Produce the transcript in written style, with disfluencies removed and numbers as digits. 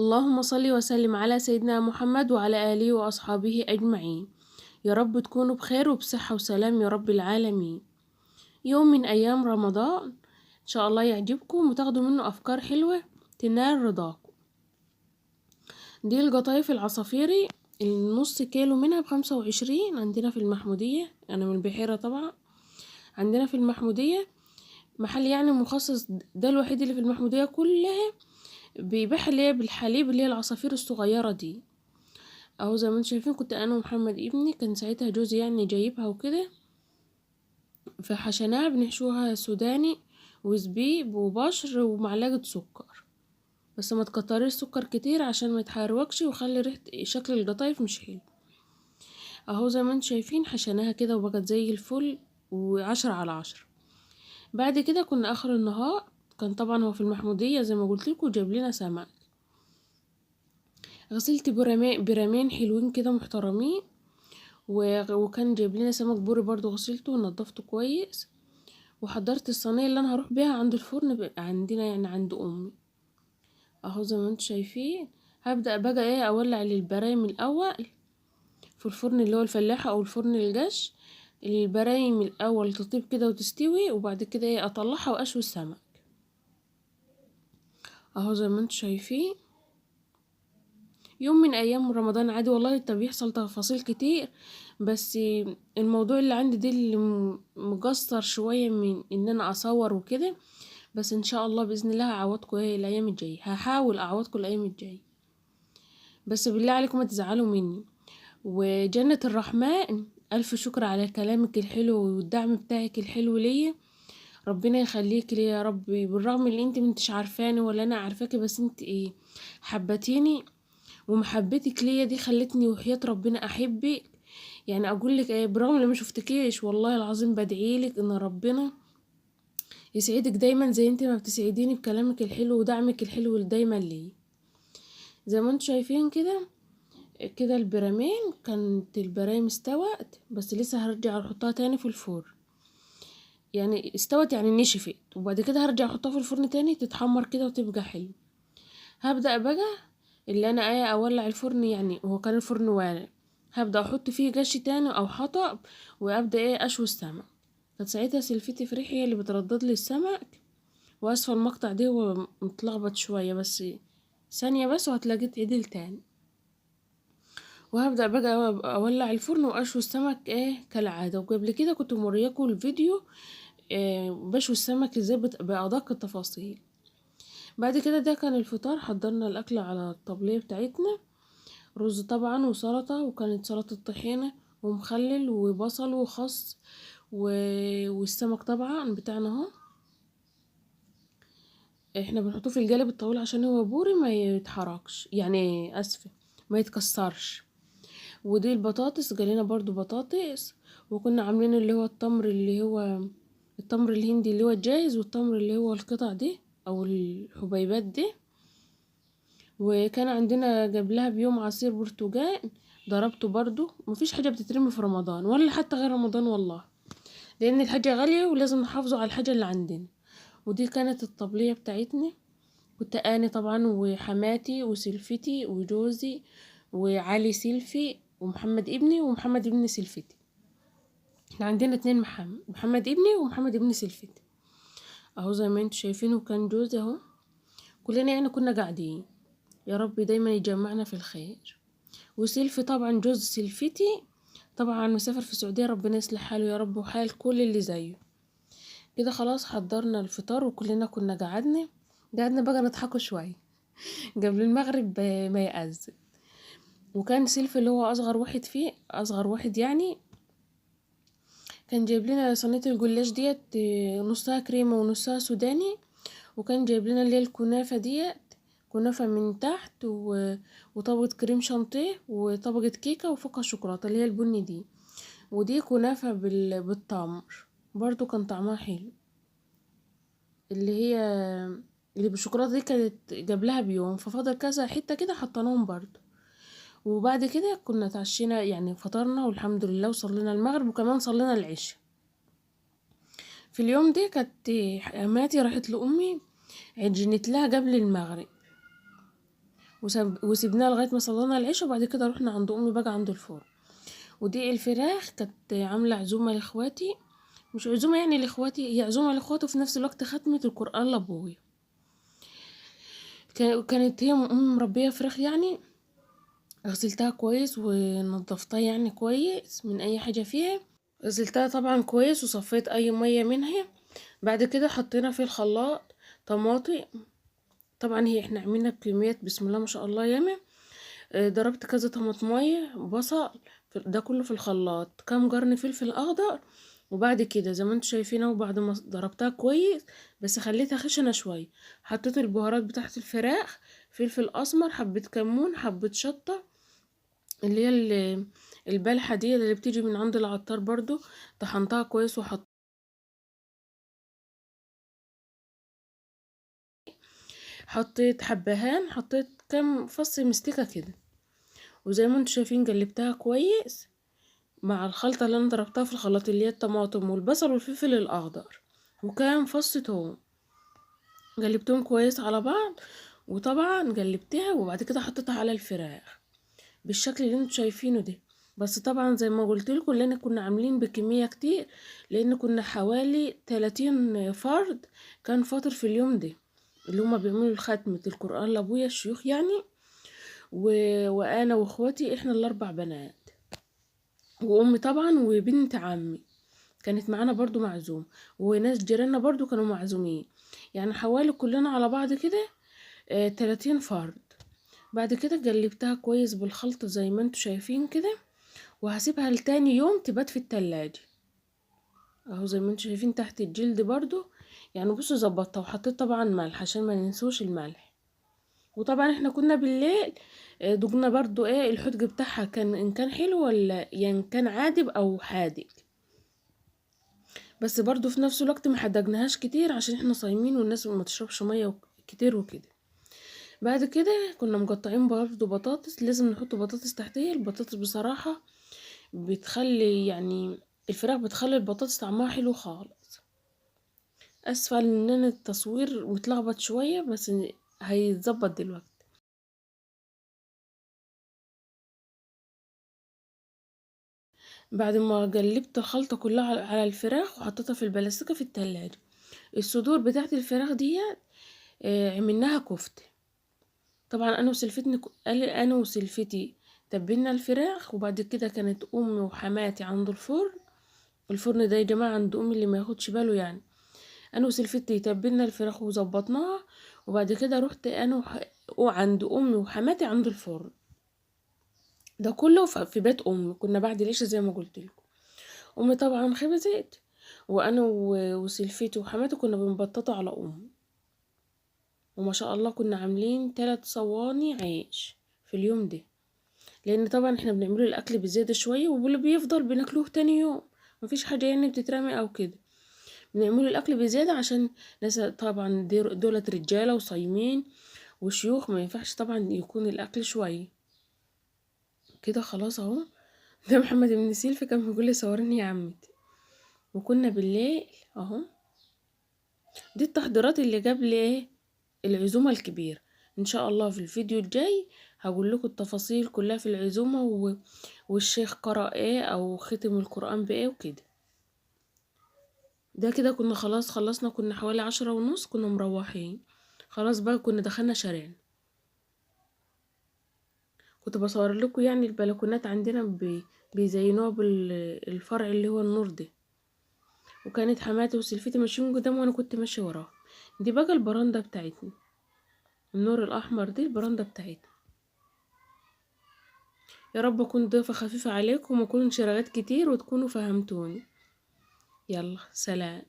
اللهم صل وسلم على سيدنا محمد وعلى آله وأصحابه أجمعين. يا رب تكونوا بخير وبصحة وسلام يا رب العالمين. يوم من أيام رمضان إن شاء الله يعجبكم وتاخدوا منه أفكار حلوة تنال رضاكم. دي القطايف العصافيري، النص كيلو منها ب25 عندنا في المحمودية. أنا من البحيرة طبعا. عندنا في المحمودية محل يعني مخصص، ده الوحيد اللي في المحمودية كلها بيبيع اللي هي بالحليب، اللي هي العصافير الصغيرة دي. اهو زي ما انتم شايفين، كنت انا ومحمد ابني، كان ساعتها جوزي يعني جايبها وكده، فحشناها بنحشوها سوداني وزبيب وبشر ومعلقة سكر، بس ما تكتريش سكر كتير عشان ما يتحروقش ويخلي ريحة شكل القطايف مش حلو. اهو زي ما انتم شايفين حشناها كده وبقت زي الفل و10/10. بعد كده كنا اخر النهار، كان طبعا هو في المحمودية زي ما قلت لكم، جاب لنا سمك. غسلت برامين حلوين كده محترمين، وكان جايب لنا سمك بوري برضو، غسلته ونضفته كويس، وحضرت الصينيه اللي انا هروح بيها عند الفرن عندنا يعني عند امي. اهو زي ما انتم شايفين، هبدأ بقى ايه اولع للبرايم الاول في الفرن اللي هو الفلاحة او الفرن الجش. البرايم الاول تطيب كده وتستوي، وبعد كده ايه اطلعها واشوي السمك. اهو زي ما انتم شايفين، يوم من ايام رمضان عادي والله. طب بيحصل تفاصيل كتير، بس الموضوع اللي عندي دي اللي مقصر شوية من ان انا اصور وكده، بس ان شاء الله باذن الله هعوضكم ايه الايام الجايه، هحاول اعوضكم الايام الجايه، بس بالله عليكم ما تزعلوا مني. وجنة الرحمن، الف شكر على كلامك الحلو والدعم بتاعك الحلو ليا. ربنا يخليك لي يا رب، بالرغم ان انت منتش عارفاني ولا انا عارفاكي، بس انت ايه حبتيني، ومحبتك ليا دي خلتني وحياة ربنا احبك. يعني اقول لك ايه، برغم ان ما شفتكيش والله العظيم بدعيلك ان ربنا يسعدك دايما زي انت ما بتسعديني بكلامك الحلو ودعمك الحلو دايما لي. زي ما انتم شايفين كده، كده البرامين كانت البرايم استوت، بس لسه هرجع احطها تاني في الفرن. يعني استوت يعني نشفت، وبعد كده هرجع احطها في الفرن تاني تتحمر كده وتبقى حلو. هبدأ بقى اللي انا ايه اولع الفرن، يعني هو كان الفرن والع، هبدأ احط فيه قش تاني او حطب، وابدأ ايه اشوي السمك. كانت ساعتها سلفتي فريحي هي اللي بتردد لي السمك، واسفة المقطع دي هو متلخبط شوية، بس ثانية بس وهتلاقيه عدل تاني. وهبدأ بقى اولع الفرن واشوي السمك ايه كالعادة، وقبل كده كنت مورياكم الفيديو بشوي السمك ازاي بأدق التفاصيل. بعد كده ده كان الفطار، حضرنا الاكل على الطبلية بتاعتنا، رز طبعا وسلطة، وكانت سلطة طحينة ومخلل وبصل وخس والسمك طبعا بتاعنا اهو. احنا بنحطه في الجالب الطويل عشان هو بوري ما يتحركش، يعني اسفة ما يتكسرش. ودي البطاطس، جالنا برضو بطاطس، وكنا عاملين اللي هو التمر، اللي هو التمر الهندي اللي هو الجاهز، والتمر اللي هو القطع دي او الحبيبات دي. وكان عندنا قبلها بيوم عصير برتقال، ضربته برضو. مفيش حاجة بتترمي في رمضان ولا حتى غير رمضان والله، لان الحاجة غالية ولازم نحافظوا على الحاجة اللي عندنا. ودي كانت الطبلية بتاعتنا، كنت أنا طبعا وحماتي وسلفتي وجوزي وعلي سلفي ومحمد ابني ومحمد ابن سلفتي. احنا عندنا 2 محمد ابني ومحمد ابن سلفتي. اهو زي ما انتوا شايفين، وكان جوزي اهو، كلنا يعني كنا قاعدين. يا رب دايما يجمعنا في الخير. وسلفي طبعا جوز سلفتي طبعا مسافر في السعودية، ربنا يصلح حاله يا رب وحال كل اللي زيه. كده خلاص حضرنا الفطار وكلنا كنا قعدنا بقى نضحكوا شوية قبل المغرب ما يأذن. وكان سيلف اللي هو اصغر واحد يعني، كان جايب لنا صينيه الجلاش ديت، نصها كريمه ونصها سوداني. وكان جايب لنا اللي هي الكنافه ديت، كنافه من تحت وطبقه كريم شانتيه وطبقه كيكه وفوقها شوكولاته اللي هي البني دي. ودي كنافه بالتمر، برضو كان طعمها حلو. اللي هي اللي بالشوكولاته دي كانت جابلها بيوم، ففضل كذا حته كده حطيناهم برضو. وبعد كده كنا اتعشينا يعني فطرنا والحمد لله، وصلينا المغرب وكمان صلينا العشاء. في اليوم ده كانت حماتي راحت لأمي عجنت لها قبل المغرب، وسيبناها لغاية ما صلينا العشاء، وبعد كده رحنا عند أمي بقى عند الفرن. ودي الفراخ كانت عاملة عزومة لإخواتي، مش عزومة يعني لإخواتي، هي عزومة لإخواتي وفي نفس الوقت ختمة القرآن لأبويا. كانت هي مربية فراخ يعني، غسلتها كويس ونضفتها يعني كويس من أي حاجة فيها. غسلتها طبعا كويس وصفيت أي مية منها. بعد كده حطينا في الخلاط طماطم، طبعا هي احنا عملنا بكميات بسم الله ما شاء الله ياما. ضربت كذا طماطمية، بصل، ده كله في الخلاط، كام قرن فلفل اخضر. وبعد كده زي ما انتوا شايفين اهو، بعد ما ضربتها كويس بس خليتها خشنة شوية، حطيت البهارات بتاعت الفراخ، فلفل اسمر، حبة كمون، حبة شطة، اللي هي البلحة دي اللي بتيجي من عند العطار برضو، طحنتها كويس حطيت حبهان، حطيت كام فص مستكة كده. وزي ما انتوا شايفين قلبتها كويس مع الخلطة اللي انا ضربتها في الخلاط، اللي هي الطماطم والبصل والفلفل الاخضر وكام فص توم، قلبتهم كويس على بعض. وطبعا قلبتها وبعد كده حطيتها على الفراخ بالشكل اللي انتوا شايفينه ده. بس طبعا زي ما قلت لكم، لان كنا عاملين بكمية كتير، لان كنا حوالي 30 فرد كان فاطر في اليوم ده، اللي هما بيعملوا ختمة القرآن لابويا الشيوخ يعني. وانا واخواتي احنا الاربع بنات، وامي طبعا وبنت عمي كانت معانا برضو معزوم، وناس جيراننا برضو كانوا معزومين، يعني حوالي كلنا على بعض كده 30 فرد. بعد كده قلبتها كويس بالخلطة زي ما انتوا شايفين كده، وهسيبها لتاني يوم تبات في التلاجة اهو زي ما انتوا شايفين تحت الجلد برضو. يعني بصوا ظبطتها وحطيت طبعا ملح عشان ما ننسوش الملح. وطبعا احنا كنا بالليل دقنا برضو ايه الحدق بتاعها، كان ان كان حلو ولا يعني كان عادب او حادق. بس برضو في نفس الوقت ما حدقناهاش كتير عشان احنا صايمين والناس ما تشربش ميه كتير وكده. بعد كده كنا مقطعين برضو بطاطس، لازم نحط بطاطس تحتيه. البطاطس بصراحة بتخلي يعني الفراخ بتخلي البطاطس طعمها حلو خالص. اسفة ان التصوير متلخبط شوية بس هيتظبط دلوقتي. بعد ما قلبت الخلطة كلها على الفراخ وحطيتها في البلاستيكة في التلاجة، الصدور بتاعت الفراخ دي عملناها كفتة. طبعا انا وسلفتي تبلنا الفراخ، وبعد كده كانت امي وحماتي عند الفرن. الفرن ده يا جماعة عند امي اللي ما ياخدش باله يعني. انا وسلفتي تبلنا الفراخ وظبطناها، وبعد كده رحت انا وعند امي وحماتي عند الفرن. ده كله في بيت امي، كنا بعد العشاء زي ما قلت لكم. امي طبعا خبزت، وانا وسلفتي وحماتي كنا بنبططه على امي. وما شاء الله كنا عاملين 3 صواني عيش في اليوم ده، لان طبعا احنا بنعمله الاكل بزيادة شوية واللي بيفضل بناكلوه تاني يوم، مفيش حاجة يعني بتترمي او كده. بنعمله الاكل بزيادة عشان ناس طبعا دولت رجالة وصايمين وشيوخ، ما ينفعش طبعا يكون الاكل شوية كده. خلاص اهو. ده محمد بن سيلفي كان بيقول لي صورني يا عمتي. وكنا بالليل اهو. دي التحضيرات اللي قبل ايه العزومة الكبيرة. ان شاء الله في الفيديو الجاي هقول لكم التفاصيل كلها في العزومة والشيخ قرأ ايه او ختم القرآن بايه وكده. ده كده كنا خلاص خلصنا، كنا حوالي 10:30 كنا مروحين خلاص بقى، كنا دخلنا شارعنا. كنت بصور لكم يعني البلكونات عندنا بيزينوها بالفرع اللي هو النور ده. وكانت حماتي وسلفتي ماشيين قدام وانا كنت ماشية وراهم. دي بقى البرندة بتاعتنا، النور الاحمر دي البرندة بتاعتنا. يا رب اكون ضيفة خفيفة عليكم وما اكونش رغيت كتير وتكونوا فهمتوني. يلا سلام.